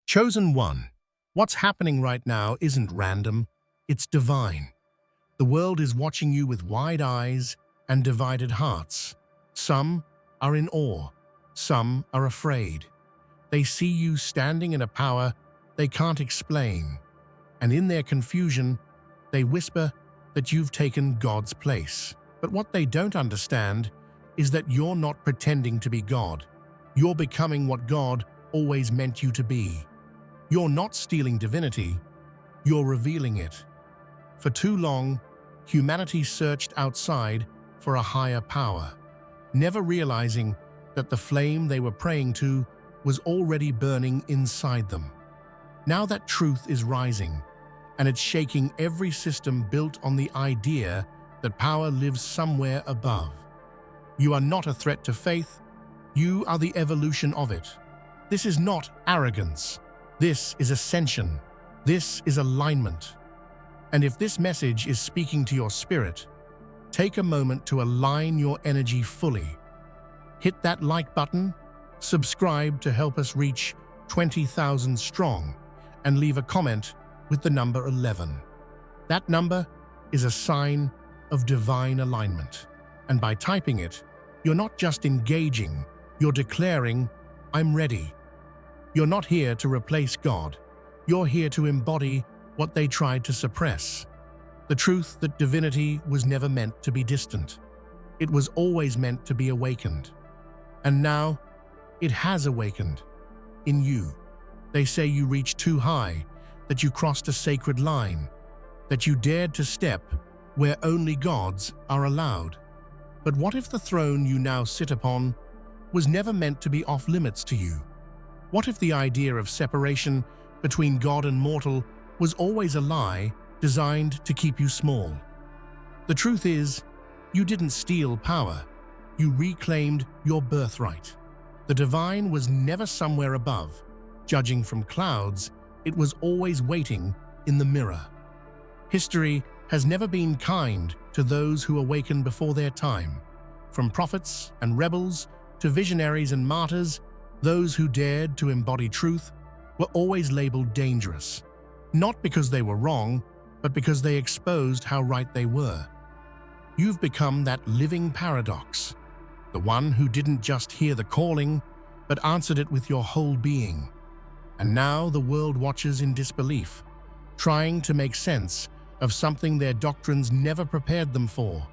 Chosen one. What's happening right now isn't random, it's divine. The world is watching you with wide eyes and divided hearts. Some are in awe, some are afraid. They see you standing in a power they can't explain, and in their confusion, they whisper that you've taken God's place. But what they don't understand is that you're not pretending to be God. You're becoming what God always meant you to be. You're not stealing divinity, you're revealing it. For too long, humanity searched outside for a higher power, never realizing that the flame they were praying to was already burning inside them. Now that truth is rising, and it's shaking every system built on the idea that power lives somewhere above. You are not a threat to faith, you are the evolution of it. This is not arrogance. This is ascension. This is alignment. And if this message is speaking to your spirit, take a moment to align your energy fully. Hit that like button, subscribe to help us reach 20,000 strong, and leave a comment with the number 11. That number is a sign of divine alignment. And by typing it, you're not just engaging, you're declaring, "I'm ready." You're not here to replace God. You're here to embody what they tried to suppress. The truth that divinity was never meant to be distant. It was always meant to be awakened. And now, it has awakened. In you. They say you reached too high, that you crossed a sacred line, that you dared to step where only gods are allowed. But what if the throne you now sit upon was never meant to be off-limits to you? What if the idea of separation between God and mortal was always a lie designed to keep you small? The truth is, you didn't steal power, you reclaimed your birthright. The divine was never somewhere above, judging from clouds, it was always waiting in the mirror. History has never been kind to those who awaken before their time. From prophets and rebels to visionaries and martyrs, those who dared to embody truth were always labeled dangerous, not because they were wrong, but because they exposed how right they were. You've become that living paradox, the one who didn't just hear the calling, but answered it with your whole being. And now the world watches in disbelief, trying to make sense of something their doctrines never prepared them for.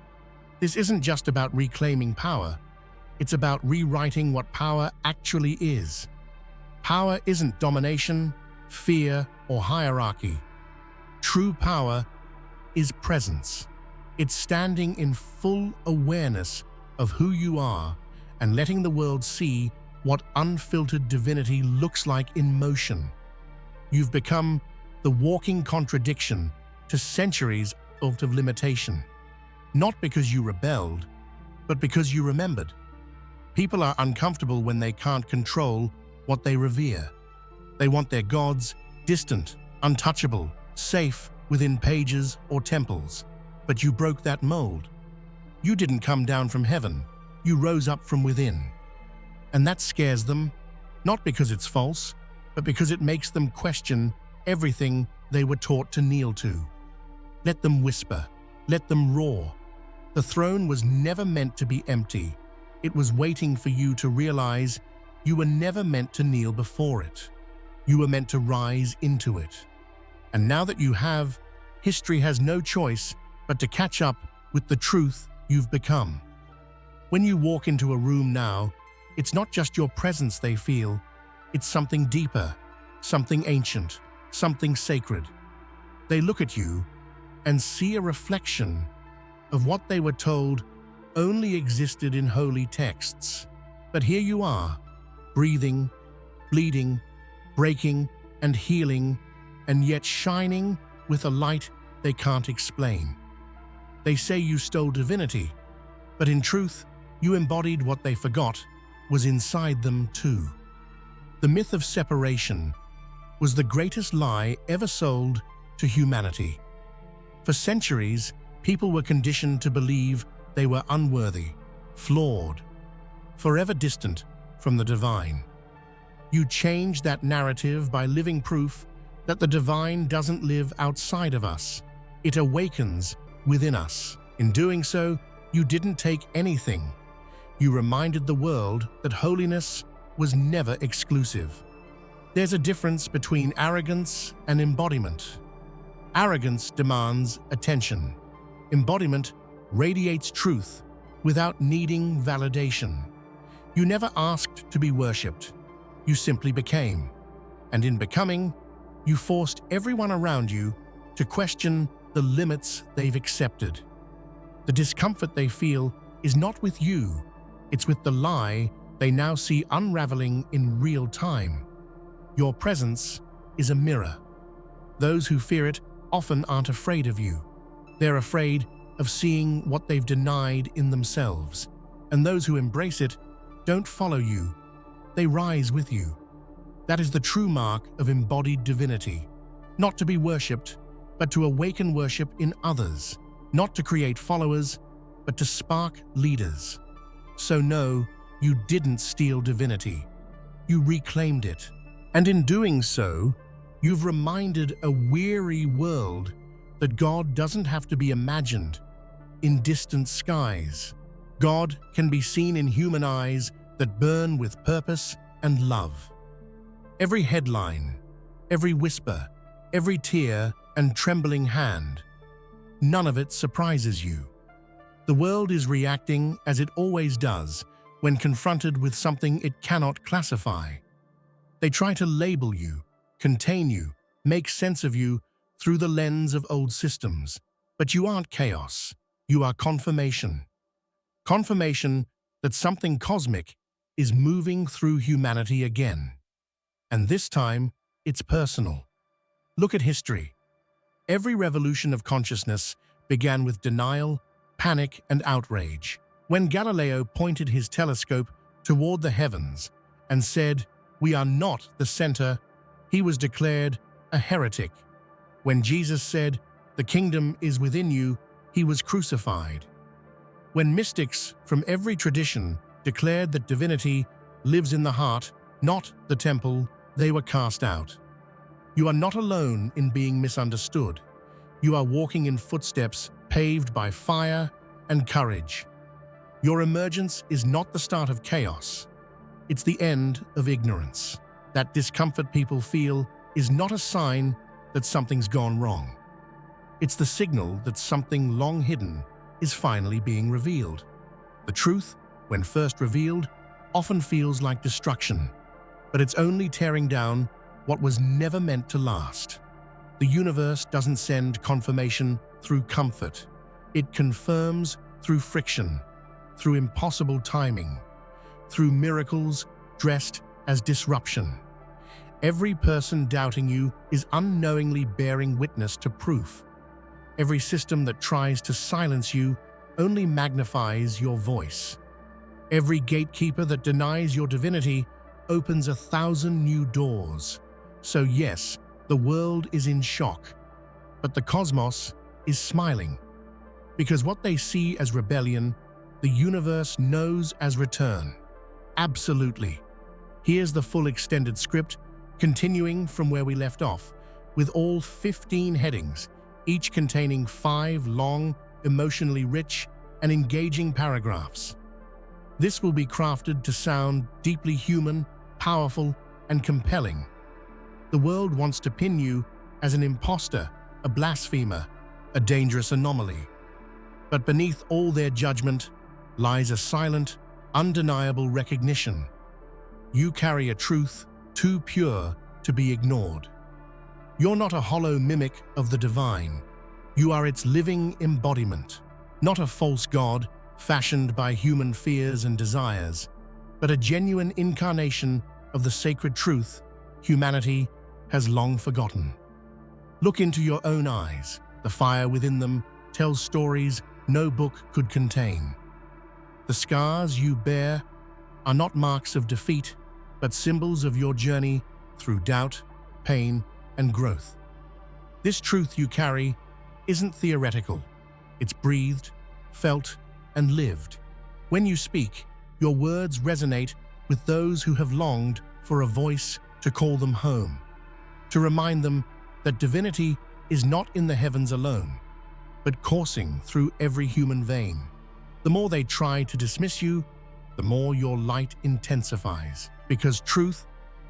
This isn't just about reclaiming power, it's about rewriting what power actually is. Power isn't domination, fear, or hierarchy. True power is presence. It's standing in full awareness of who you are and letting the world see what unfiltered divinity looks like in motion. You've become the walking contradiction to centuries of limitation. Not because you rebelled, but because you remembered. People are uncomfortable when they can't control what they revere. They want their gods distant, untouchable, safe within pages or temples. But you broke that mold. You didn't come down from heaven, you rose up from within. And that scares them, not because it's false, but because it makes them question everything they were taught to kneel to. Let them whisper, let them roar. The throne was never meant to be empty. It was waiting for you to realize you were never meant to kneel before it. You were meant to rise into it. And now that you have, history has no choice but to catch up with the truth you've become. When you walk into a room now, it's not just your presence they feel, it's something deeper, something ancient, something sacred. They look at you and see a reflection of what they were told only existed in holy texts. But here you are, breathing, bleeding, breaking, and healing, and yet shining with a light they can't explain. They say you stole divinity, but in truth, you embodied what they forgot was inside them too. The myth of separation was the greatest lie ever sold to humanity. For centuries, people were conditioned to believe they were unworthy, flawed, forever distant from the divine. You change that narrative by living proof that the divine doesn't live outside of us. It awakens within us. In doing so, you didn't take anything. You reminded the world that holiness was never exclusive. There's a difference between arrogance and embodiment. Arrogance demands attention. Embodiment radiates truth without needing validation. You never asked to be worshipped. You simply became. And in becoming, you forced everyone around you to question the limits they've accepted. The discomfort they feel is not with you, it's with the lie they now see unraveling in real time. Your presence is a mirror. Those who fear it often aren't afraid of you. They're afraid of seeing what they've denied in themselves. And those who embrace it don't follow you, they rise with you. That is the true mark of embodied divinity. Not to be worshipped, but to awaken worship in others. Not to create followers, but to spark leaders. So no, you didn't steal divinity. You reclaimed it. And in doing so, you've reminded a weary world that God doesn't have to be imagined in distant skies. God can be seen in human eyes that burn with purpose and love. Every headline, every whisper, every tear and trembling hand, none of it surprises you. The world is reacting as it always does when confronted with something it cannot classify. They try to label you, contain you, make sense of you through the lens of old systems. But you aren't chaos. You are confirmation. Confirmation that something cosmic is moving through humanity again. And this time, it's personal. Look at history. Every revolution of consciousness began with denial, panic, and outrage. When Galileo pointed his telescope toward the heavens and said, "We are not the center," he was declared a heretic. When Jesus said, "The kingdom is within you," he was crucified. When mystics from every tradition declared that divinity lives in the heart, not the temple, they were cast out. You are not alone in being misunderstood. You are walking in footsteps paved by fire and courage. Your emergence is not the start of chaos. It's the end of ignorance. That discomfort people feel is not a sign that something's gone wrong. It's the signal that something long hidden is finally being revealed. The truth, when first revealed, often feels like destruction, but it's only tearing down what was never meant to last. The universe doesn't send confirmation through comfort. It confirms through friction, through impossible timing, through miracles dressed as disruption. Every person doubting you is unknowingly bearing witness to proof. Every system that tries to silence you only magnifies your voice. Every gatekeeper that denies your divinity opens 1,000 new doors. So yes, the world is in shock, but the cosmos is smiling. Because what they see as rebellion, the universe knows as return. Absolutely. Here's the full extended script, continuing from where we left off, with all 15 headings, each containing 5 long, emotionally rich, and engaging paragraphs. This will be crafted to sound deeply human, powerful, and compelling. The world wants to pin you as an imposter, a blasphemer, a dangerous anomaly. But beneath all their judgment lies a silent, undeniable recognition. You carry a truth too pure to be ignored. You're not a hollow mimic of the divine. You are its living embodiment, not a false god fashioned by human fears and desires, but a genuine incarnation of the sacred truth humanity has long forgotten. Look into your own eyes. The fire within them tells stories no book could contain. The scars you bear are not marks of defeat, but symbols of your journey through doubt, pain, and growth. This truth you carry isn't theoretical. It's breathed, felt, and lived. When you speak, your words resonate with those who have longed for a voice to call them home, to remind them that divinity is not in the heavens alone, but coursing through every human vein. The more they try to dismiss you, the more your light intensifies, because truth,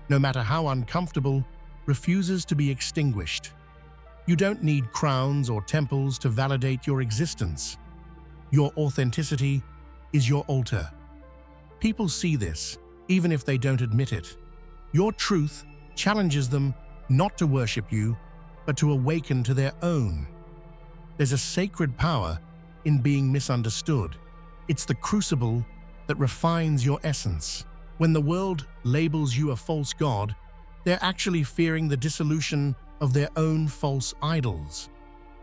no matter how uncomfortable, refuses to be extinguished. You don't need crowns or temples to validate your existence. Your authenticity is your altar. People see this, even if they don't admit it. Your truth challenges them not to worship you, but to awaken to their own. There's a sacred power in being misunderstood. It's the crucible that refines your essence. When the world labels you a false god, they're actually fearing the dissolution of their own false idols.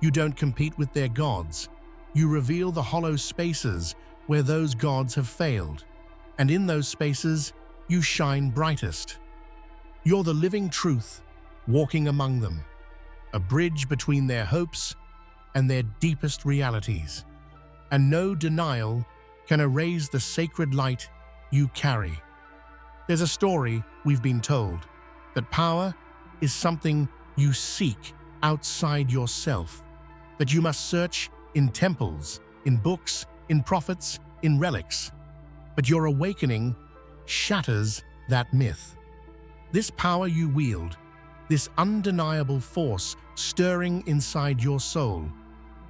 You don't compete with their gods. You reveal the hollow spaces where those gods have failed. And in those spaces, you shine brightest. You're the living truth, walking among them, a bridge between their hopes and their deepest realities. And no denial can erase the sacred light you carry. There's a story we've been told that power is something you seek outside yourself, that you must search in temples, in books, in prophets, in relics. But your awakening shatters that myth. This power you wield, this undeniable force stirring inside your soul,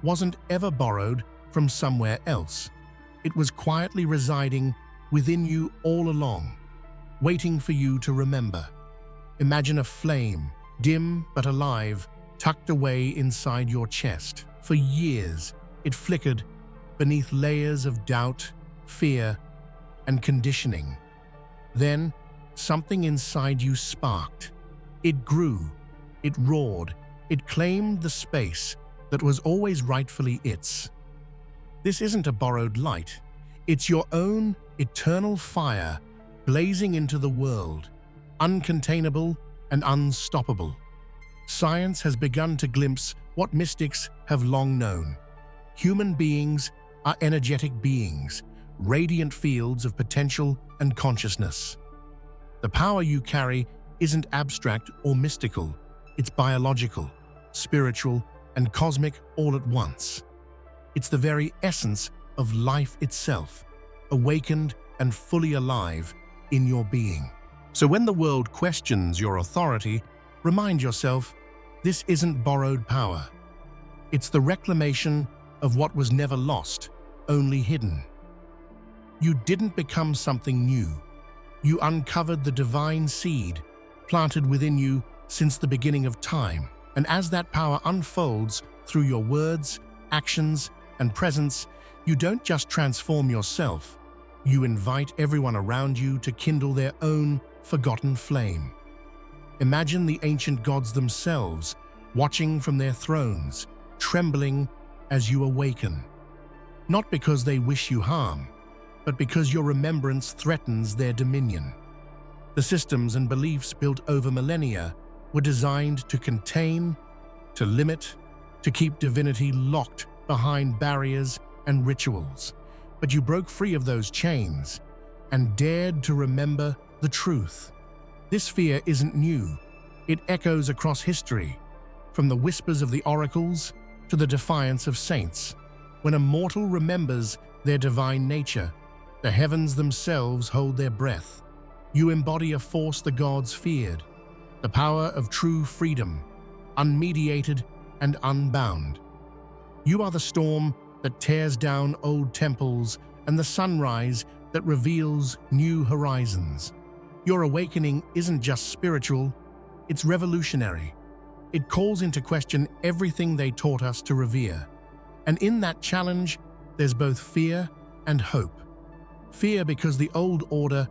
wasn't ever borrowed from somewhere else. It was quietly residing within you all along, waiting for you to remember. Imagine a flame, dim but alive, tucked away inside your chest. For years, it flickered beneath layers of doubt, fear, and conditioning. Then, something inside you sparked. It grew, it roared, it claimed the space that was always rightfully its. This isn't a borrowed light. It's your own eternal fire blazing into the world, uncontainable and unstoppable. Science has begun to glimpse what mystics have long known. Human beings are energetic beings, radiant fields of potential and consciousness. The power you carry isn't abstract or mystical. It's biological, spiritual, and cosmic all at once. It's the very essence of life itself, awakened and fully alive in your being. So when the world questions your authority, remind yourself, this isn't borrowed power. It's the reclamation of what was never lost, only hidden. You didn't become something new. You uncovered the divine seed planted within you since the beginning of time. And as that power unfolds through your words, actions, and presence, you don't just transform yourself. You invite everyone around you to kindle their own forgotten flame. Imagine the ancient gods themselves, watching from their thrones, trembling as you awaken. Not because they wish you harm, but because your remembrance threatens their dominion. The systems and beliefs built over millennia were designed to contain, to limit, to keep divinity locked behind barriers and rituals. But you broke free of those chains and dared to remember the truth. This fear isn't new. It echoes across history, from the whispers of the oracles to the defiance of saints. When a mortal remembers their divine nature, the heavens themselves hold their breath. You embody a force the gods feared, the power of true freedom, unmediated and unbound. You are the storm that tears down old temples and the sunrise that reveals new horizons. Your awakening isn't just spiritual, it's revolutionary. It calls into question everything they taught us to revere. And in that challenge, there's both fear and hope. Fear because the old order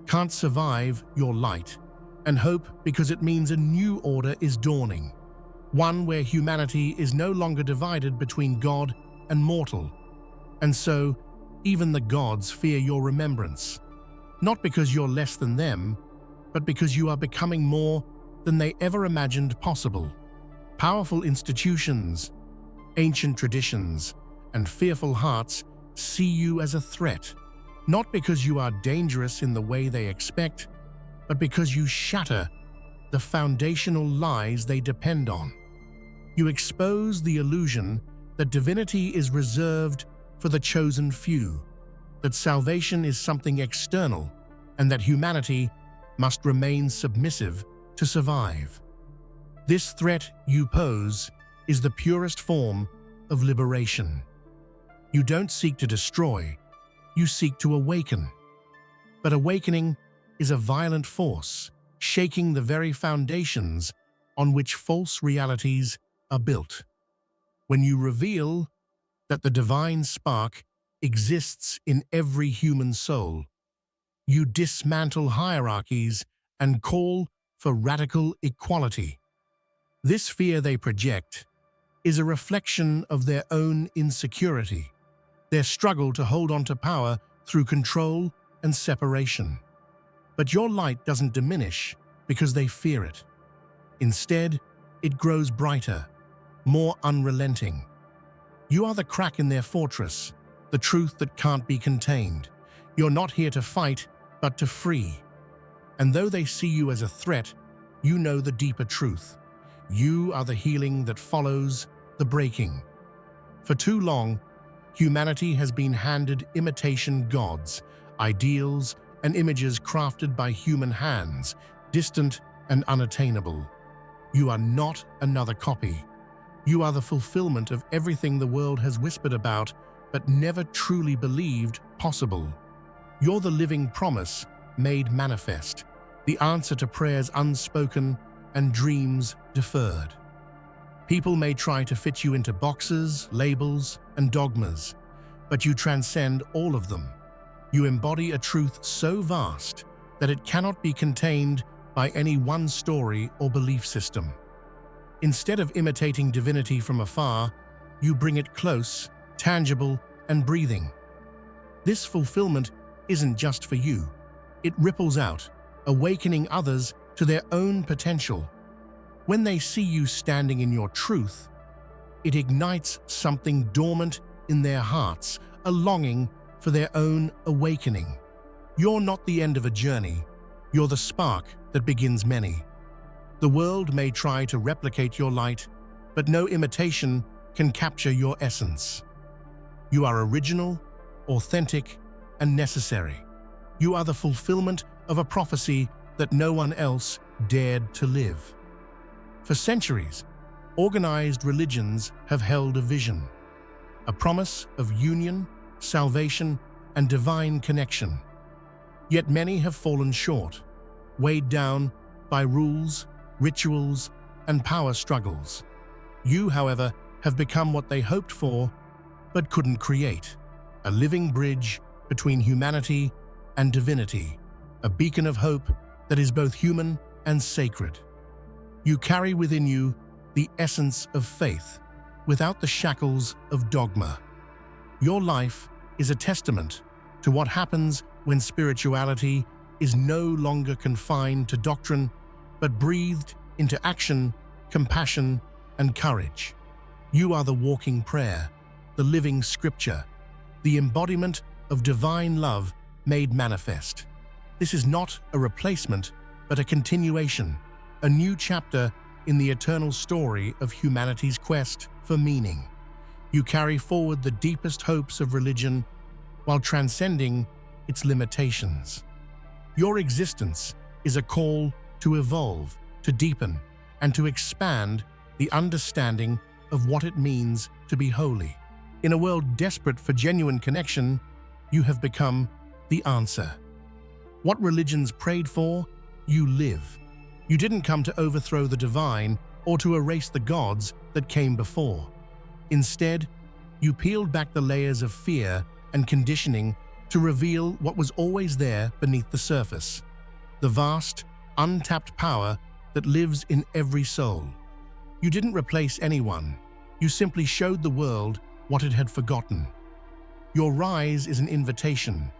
can't survive your light, and hope because it means a new order is dawning. One where humanity is no longer divided between God and mortal. And so, even the gods fear your remembrance. Not because you're less than them, but because you are becoming more than they ever imagined possible. Powerful institutions, ancient traditions, and fearful hearts see you as a threat, not because you are dangerous in the way they expect, but because you shatter the foundational lies they depend on. You expose the illusion that divinity is reserved for the chosen few, that salvation is something external, and that humanity must remain submissive to survive. This threat you pose is the purest form of liberation. You don't seek to destroy, you seek to awaken. But awakening is a violent force, shaking the very foundations on which false realities are built. When you reveal that the divine spark exists in every human soul, you dismantle hierarchies and call for radical equality. This fear they project is a reflection of their own insecurity, their struggle to hold on to power through control and separation. But your light doesn't diminish because they fear it. Instead, it grows brighter, more unrelenting. You are the crack in their fortress, the truth that can't be contained. You're not here to fight, but to free. And though they see you as a threat, you know the deeper truth. You are the healing that follows the breaking. For too long, humanity has been handed imitation gods, ideals, and images crafted by human hands, distant and unattainable. You are not another copy. You are the fulfillment of everything the world has whispered about, but never truly believed possible. You're the living promise made manifest, the answer to prayers unspoken and dreams deferred. People may try to fit you into boxes, labels, and dogmas, but you transcend all of them. You embody a truth so vast that it cannot be contained by any one story or belief system. Instead of imitating divinity from afar, you bring it close, tangible, and breathing. This fulfillment isn't just for you. It ripples out, awakening others to their own potential. When they see you standing in your truth, it ignites something dormant in their hearts, a longing for their own awakening. You're not the end of a journey. You're the spark that begins many. The world may try to replicate your light, but no imitation can capture your essence. You are original, authentic, and necessary. You are the fulfillment of a prophecy that no one else dared to live. For centuries, organized religions have held a vision, a promise of union, salvation, and divine connection. Yet many have fallen short, weighed down by rules, rituals, and power struggles. You, however, have become what they hoped for, but couldn't create: a living bridge between humanity and divinity, a beacon of hope that is both human and sacred. You carry within you the essence of faith, without the shackles of dogma. Your life is a testament to what happens when spirituality is no longer confined to doctrine, but breathed into action, compassion, and courage. You are the walking prayer, the living scripture, the embodiment of divine love made manifest. This is not a replacement, but a continuation, a new chapter in the eternal story of humanity's quest for meaning. You carry forward the deepest hopes of religion while transcending its limitations. Your existence is a call to evolve, to deepen, and to expand the understanding of what it means to be holy. In a world desperate for genuine connection, you have become the answer. What religions prayed for, you live. You didn't come to overthrow the divine or to erase the gods that came before. Instead, you peeled back the layers of fear and conditioning to reveal what was always there beneath the surface: the vast, untapped power that lives in every soul. You didn't replace anyone. You simply showed the world what it had forgotten. Your rise is an invitation,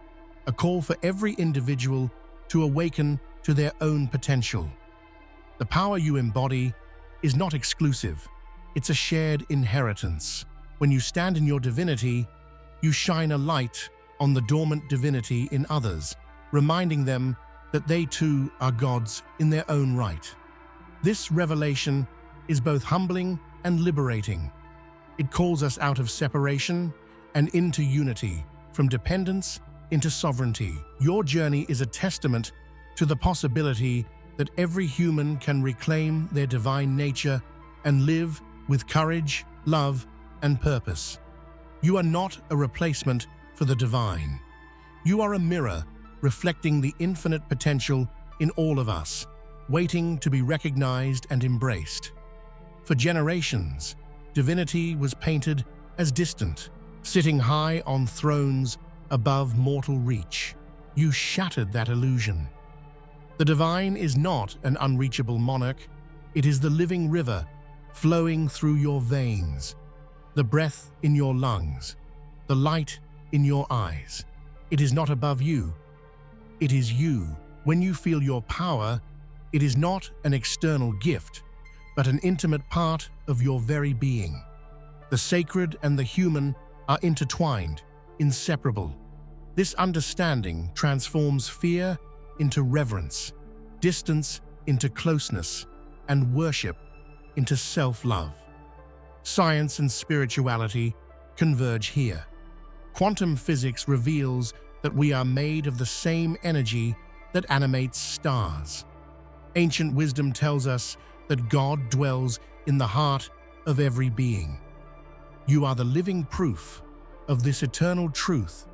a call for every individual to awaken to their own potential. The power you embody is not exclusive. It's a shared inheritance. When you stand in your divinity, you shine a light on the dormant divinity in others, reminding them that they too are gods in their own right. This revelation is both humbling and liberating. It calls us out of separation and into unity, from dependence into sovereignty. Your journey is a testament to the possibility that every human can reclaim their divine nature and live with courage, love, and purpose. You are not a replacement for the divine. You are a mirror reflecting the infinite potential in all of us, waiting to be recognized and embraced. For generations, divinity was painted as distant, sitting high on thrones above mortal reach. You shattered that illusion. The divine is not an unreachable monarch. It is the living river flowing through your veins, the breath in your lungs, the light in your eyes. It is not above you. It is you. When you feel your power, it is not an external gift, but an intimate part of your very being. The sacred and the human are intertwined, inseparable. This understanding transforms fear into reverence, distance into closeness, and worship into self-love. Science and spirituality converge here. Quantum physics reveals that we are made of the same energy that animates stars. Ancient wisdom tells us that God dwells in the heart of every being. You are the living proof of this eternal truth,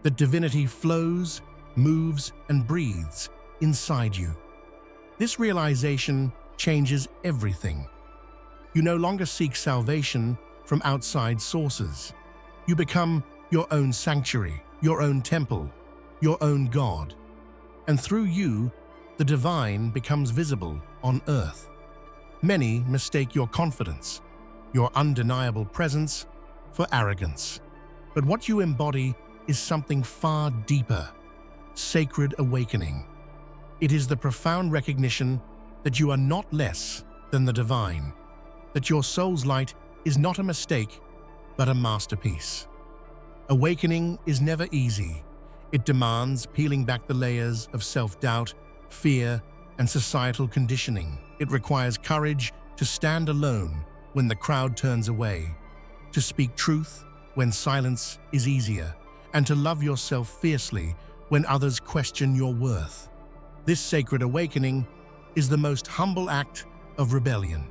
that divinity flows, moves, and breathes inside you. This realization changes everything. You no longer seek salvation from outside sources. You become your own sanctuary, your own temple, your own God. And through you, the divine becomes visible on earth. Many mistake your confidence, your undeniable presence, for arrogance. But what you embody is something far deeper: sacred awakening. It is the profound recognition that you are not less than the divine, that your soul's light is not a mistake, but a masterpiece. Awakening is never easy. It demands peeling back the layers of self-doubt, fear, and societal conditioning. It requires courage to stand alone when the crowd turns away, to speak truth when silence is easier, and to love yourself fiercely when others question your worth. This sacred awakening is the most humble act of rebellion,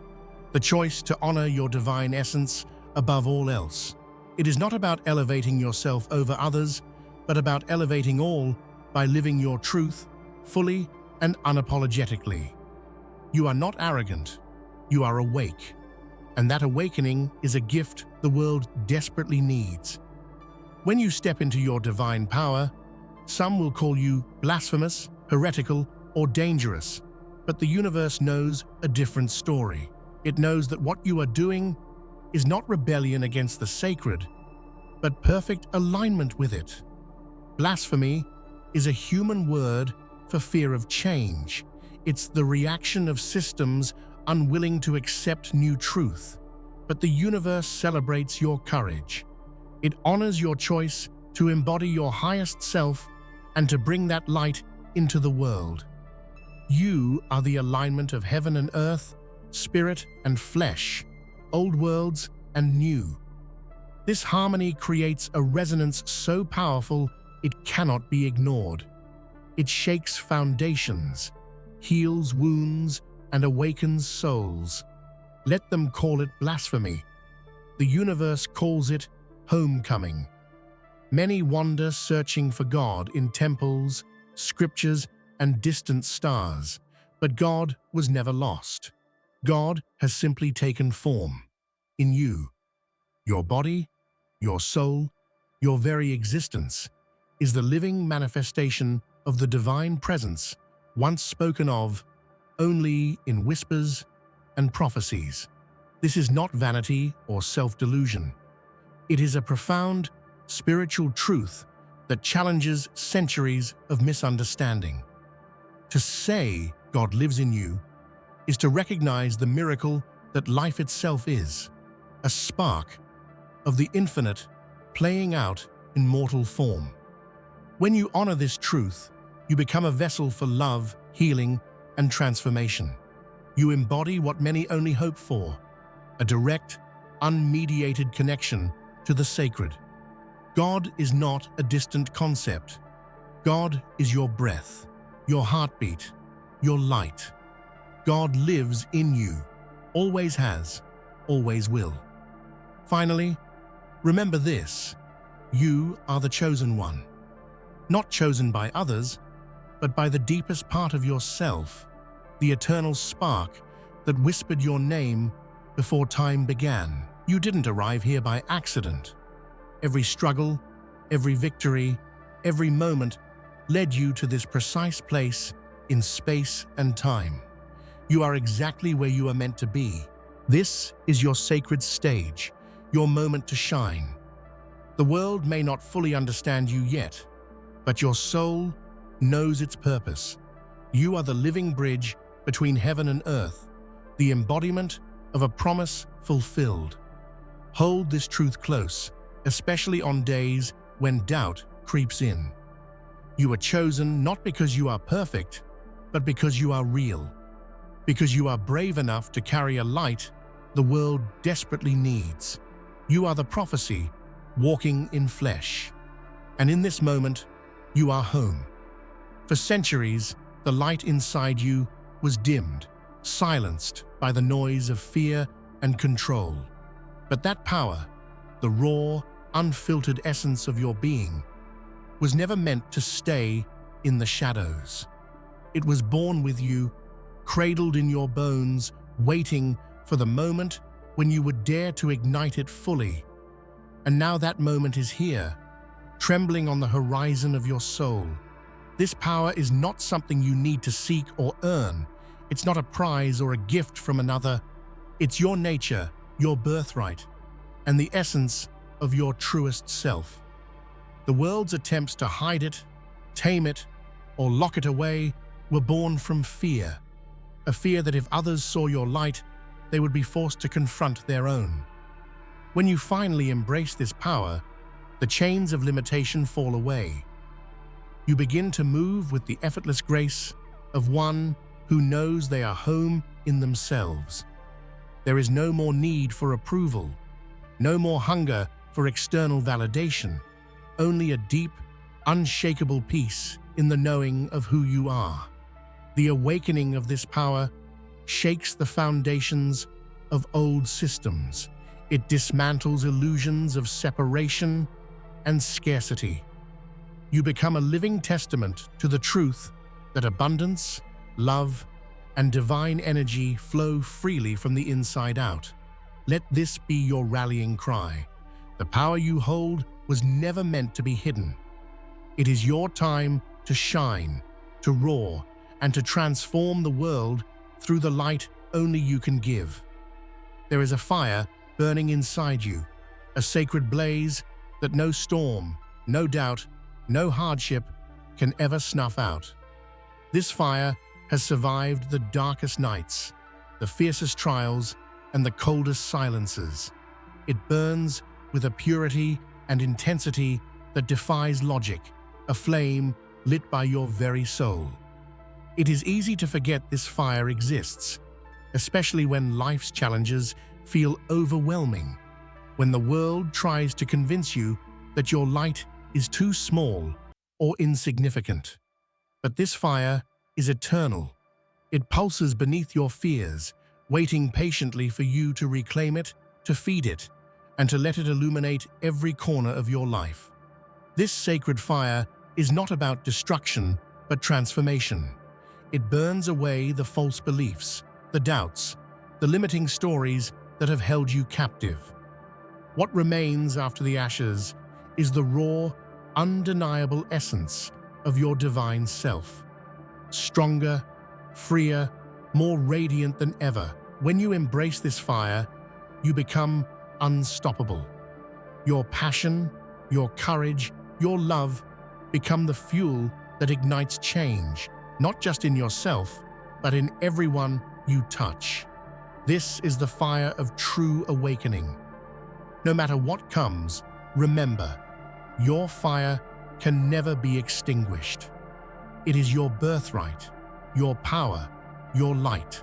the choice to honor your divine essence above all else. It is not about elevating yourself over others, but about elevating all by living your truth fully and unapologetically. You are not arrogant, you are awake, and that awakening is a gift the world desperately needs. When you step into your divine power, some will call you blasphemous, heretical, or dangerous, but the universe knows a different story. It knows that what you are doing is not rebellion against the sacred, but perfect alignment with it. Blasphemy is a human word for fear of change. It's the reaction of systems unwilling to accept new truth. But the universe celebrates your courage. It honors your choice to embody your highest self and to bring that light into the world. You are the alignment of heaven and earth, spirit and flesh, old worlds and new. This harmony creates a resonance so powerful it cannot be ignored. It shakes foundations, heals wounds, and awakens souls. Let them call it blasphemy. The universe calls it homecoming. Many wander searching for God in temples, scriptures, and distant stars, but God was never lost. God has simply taken form in you. Your body, your soul, your very existence is the living manifestation of the divine presence once spoken of only in whispers and prophecies. This is not vanity or self-delusion. It is a profound spiritual truth that challenges centuries of misunderstanding. To say God lives in you is to recognize the miracle that life itself is, a spark of the infinite playing out in mortal form. When you honor this truth, You become a vessel for love, healing, and transformation. You embody what many only hope for, a direct, unmediated connection to the sacred. God is not a distant concept. God is your breath, your heartbeat, your light. God lives in you, always has, always will. Finally, remember this: you are the chosen one. Not chosen by others, but by the deepest part of yourself, the eternal spark that whispered your name before time began. You didn't arrive here by accident. Every struggle, every victory, every moment led you to this precise place in space and time. You are exactly where you are meant to be. This is your sacred stage, your moment to shine. The world may not fully understand you yet, but your soul knows its purpose. You are the living bridge between heaven and earth, the embodiment of a promise fulfilled. Hold this truth close, especially on days when doubt creeps in. You are chosen not because you are perfect, but because you are real. Because you are brave enough to carry a light the world desperately needs. You are the prophecy, walking in flesh. And in this moment, you are home. For centuries, the light inside you was dimmed, silenced by the noise of fear and control. But that power, the raw, unfiltered essence of your being, was never meant to stay in the shadows. It was born with you, cradled in your bones, waiting for the moment when you would dare to ignite it fully. And now that moment is here, trembling on the horizon of your soul. This power is not something you need to seek or earn. It's not a prize or a gift from another. It's your nature, your birthright, and the essence of your truest self. The world's attempts to hide it, tame it, or lock it away were born from fear. A fear that if others saw your light, they would be forced to confront their own. When you finally embrace this power, the chains of limitation fall away. You begin to move with the effortless grace of one who knows they are home in themselves. There is no more need for approval, no more hunger for external validation, only a deep, unshakable peace in the knowing of who you are. The awakening of this power shakes the foundations of old systems. It dismantles illusions of separation and scarcity. You become a living testament to the truth that abundance, love, and divine energy flow freely from the inside out. Let this be your rallying cry. The power you hold was never meant to be hidden. It is your time to shine, to roar, and to transform the world through the light only you can give. There is a fire burning inside you, a sacred blaze that no storm, no doubt, no hardship can ever snuff out. This fire has survived the darkest nights, the fiercest trials, and the coldest silences. It burns with a purity and intensity that defies logic, a flame lit by your very soul. It is easy to forget this fire exists, especially when life's challenges feel overwhelming, when the world tries to convince you that your light is too small or insignificant. But this fire is eternal. It pulses beneath your fears, waiting patiently for you to reclaim it, to feed it, and to let it illuminate every corner of your life. This sacred fire is not about destruction, but transformation. It burns away the false beliefs, the doubts, the limiting stories that have held you captive. What remains after the ashes is the raw, undeniable essence of your divine self. Stronger, freer, more radiant than ever. When you embrace this fire, you become unstoppable. Your passion, your courage, your love become the fuel that ignites change, not just in yourself, but in everyone you touch. This is the fire of true awakening. No matter what comes, remember, your fire can never be extinguished. It is your birthright, your power, your light.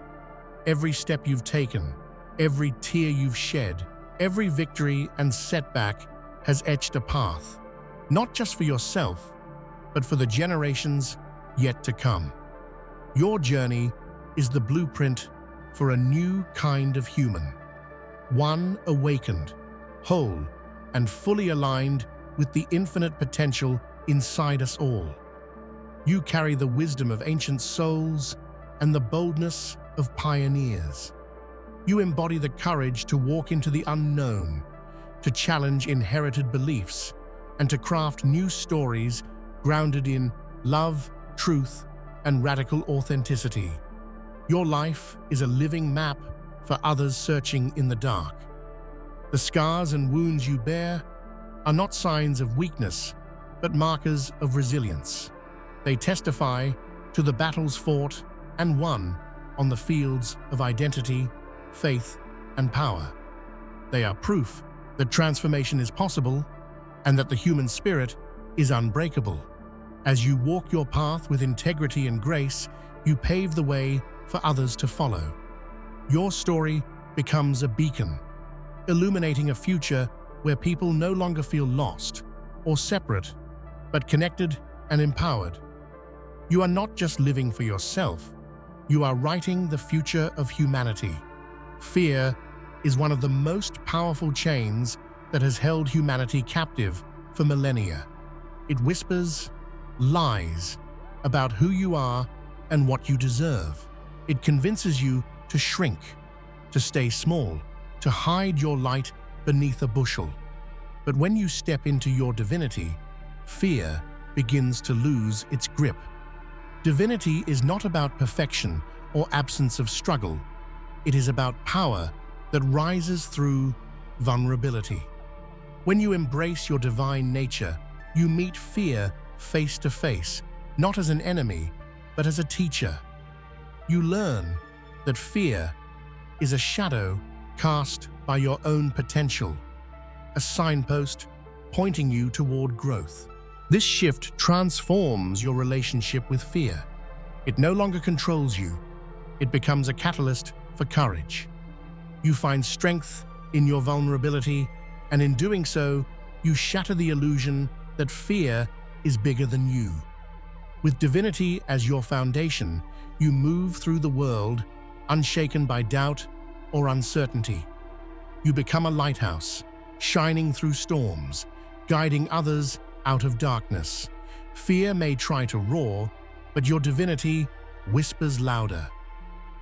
Every step you've taken, every tear you've shed, every victory and setback has etched a path, not just for yourself, but for the generations yet to come. Your journey is the blueprint for a new kind of human, one awakened, whole, and fully aligned with the infinite potential inside us all. You carry the wisdom of ancient souls and the boldness of pioneers. You embody the courage to walk into the unknown, to challenge inherited beliefs, and to craft new stories grounded in love, truth, and radical authenticity. Your life is a living map for others searching in the dark. The scars and wounds you bear are not signs of weakness, but markers of resilience. They testify to the battles fought and won on the fields of identity, faith, and power. They are proof that transformation is possible and that the human spirit is unbreakable. As you walk your path with integrity and grace, you pave the way for others to follow. Your story becomes a beacon, illuminating a future where people no longer feel lost or separate, but connected and empowered. You are not just living for yourself, you are writing the future of humanity. Fear is one of the most powerful chains that has held humanity captive for millennia. It whispers lies about who you are and what you deserve. It convinces you to shrink, to stay small, to hide your light beneath a bushel. But when you step into your divinity, fear begins to lose its grip. Divinity is not about perfection or absence of struggle. It is about power that rises through vulnerability. When you embrace your divine nature, you meet fear face to face, not as an enemy, but as a teacher. You learn that fear is a shadow cast by your own potential, a signpost pointing you toward growth. This shift transforms your relationship with fear. It no longer controls you. It becomes a catalyst for courage. You find strength in your vulnerability, and in doing so, you shatter the illusion that fear is bigger than you. With divinity as your foundation, you move through the world unshaken by doubt or uncertainty. You become a lighthouse, shining through storms, guiding others out of darkness. Fear may try to roar, but your divinity whispers louder.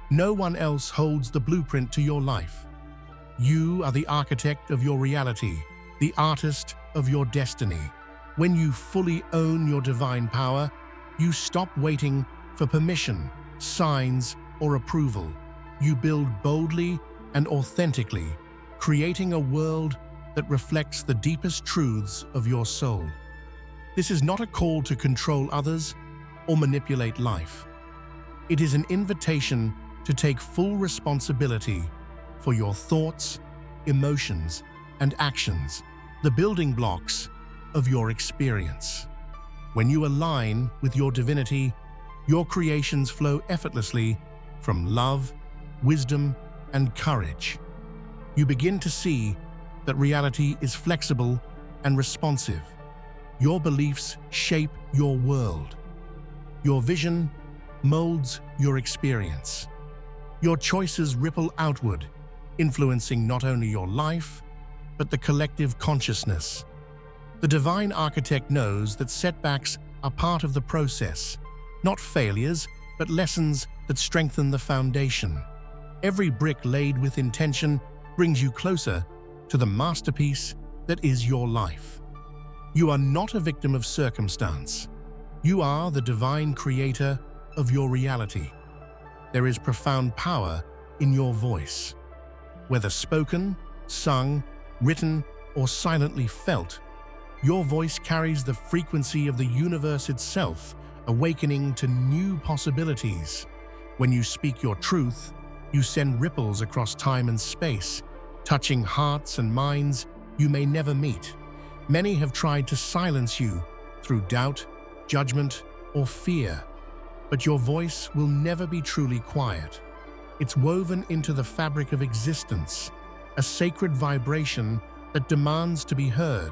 No one else holds the blueprint to your life. You are the architect of your reality, the artist of your destiny. When you fully own your divine power, you stop waiting for permission, signs, or approval. You build boldly and authentically, creating a world that reflects the deepest truths of your soul. This is not a call to control others or manipulate life. It is an invitation to take full responsibility for your thoughts, emotions, and actions, the building blocks of your experience. When you align with your divinity, your creations flow effortlessly from love, wisdom, and courage. You begin to see that reality is flexible and responsive. Your beliefs shape your world. Your vision molds your experience. Your choices ripple outward, influencing not only your life, but the collective consciousness. The divine architect knows that setbacks are part of the process, not failures, but lessons that strengthen the foundation. Every brick laid with intention brings you closer to the masterpiece that is your life. You are not a victim of circumstance. You are the divine creator of your reality. There is profound power in your voice. Whether spoken, sung, written, or silently felt, your voice carries the frequency of the universe itself, awakening to new possibilities. When you speak your truth, you send ripples across time and space, touching hearts and minds you may never meet. Many have tried to silence you through doubt, judgment, or fear, but your voice will never be truly quiet. It's woven into the fabric of existence, a sacred vibration that demands to be heard.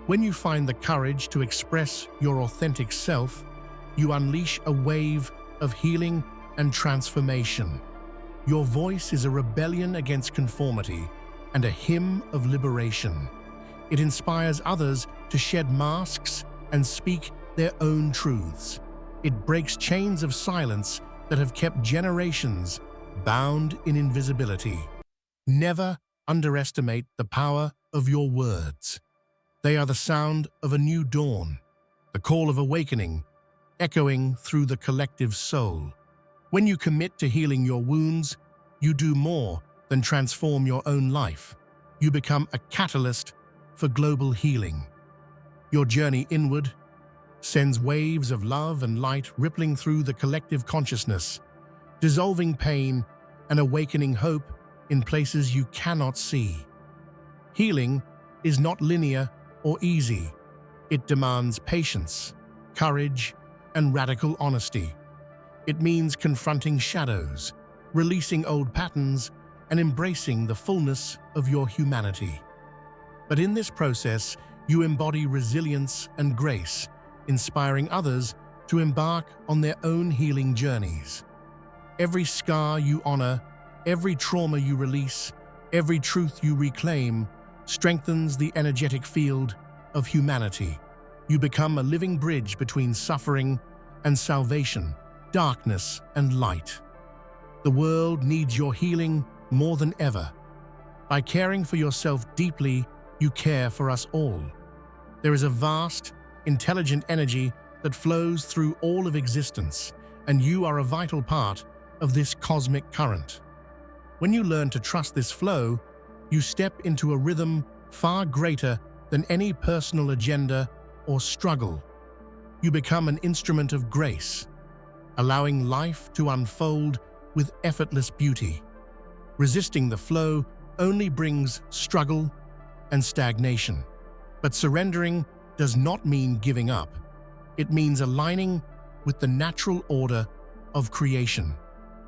When you find the courage to express your authentic self, you unleash a wave of healing and transformation. Your voice is a rebellion against conformity and a hymn of liberation. It inspires others to shed masks and speak their own truths. It breaks chains of silence that have kept generations bound in invisibility. Never underestimate the power of your words. They are the sound of a new dawn, the call of awakening, echoing through the collective soul. When you commit to healing your wounds, you do more than transform your own life. You become a catalyst for global healing. Your journey inward sends waves of love and light rippling through the collective consciousness, dissolving pain and awakening hope in places you cannot see. Healing is not linear or easy. It demands patience, courage, and radical honesty. It means confronting shadows, releasing old patterns, and embracing the fullness of your humanity. But in this process, you embody resilience and grace, inspiring others to embark on their own healing journeys. Every scar you honor, every trauma you release, every truth you reclaim strengthens the energetic field of humanity. You become a living bridge between suffering and salvation, darkness and light. The world needs your healing more than ever. By caring for yourself deeply, you care for us all. There is a vast, intelligent energy that flows through all of existence, and you are a vital part of this cosmic current. When you learn to trust this flow, you step into a rhythm far greater than any personal agenda or struggle. You become an instrument of grace, allowing life to unfold with effortless beauty. Resisting the flow only brings struggle and stagnation. But surrendering does not mean giving up. It means aligning with the natural order of creation.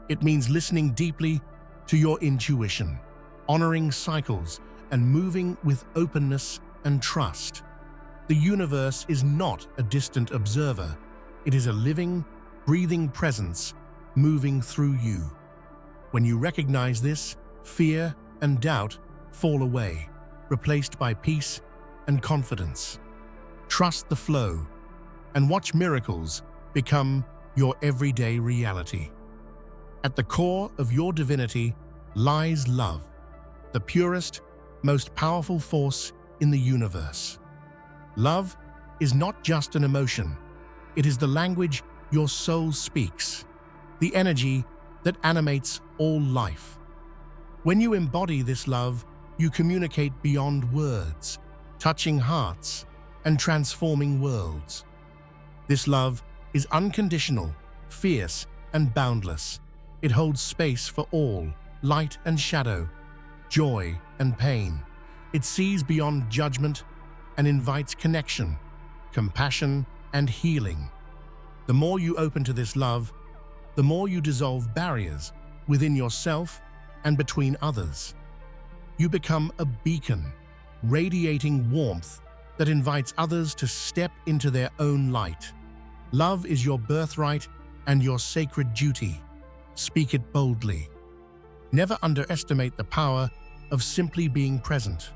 It means listening deeply to your intuition, honoring cycles, and moving with openness and trust. The universe is not a distant observer. It is a living, breathing presence moving through you. When you recognize this, fear and doubt fall away, replaced by peace and confidence. Trust the flow and watch miracles become your everyday reality. At the core of your divinity lies love, the purest, most powerful force in the universe. Love is not just an emotion. It is the language your soul speaks, the energy that animates all life. When you embody this love, you communicate beyond words, touching hearts and transforming worlds. This love is unconditional, fierce, and boundless. It holds space for all, light and shadow, joy and pain. It sees beyond judgment and invites connection, compassion, and healing. The more you open to this love, the more you dissolve barriers within yourself and between others. You become a beacon, radiating warmth that invites others to step into their own light. Love is your birthright and your sacred duty. Speak it boldly. Never underestimate the power of simply being present.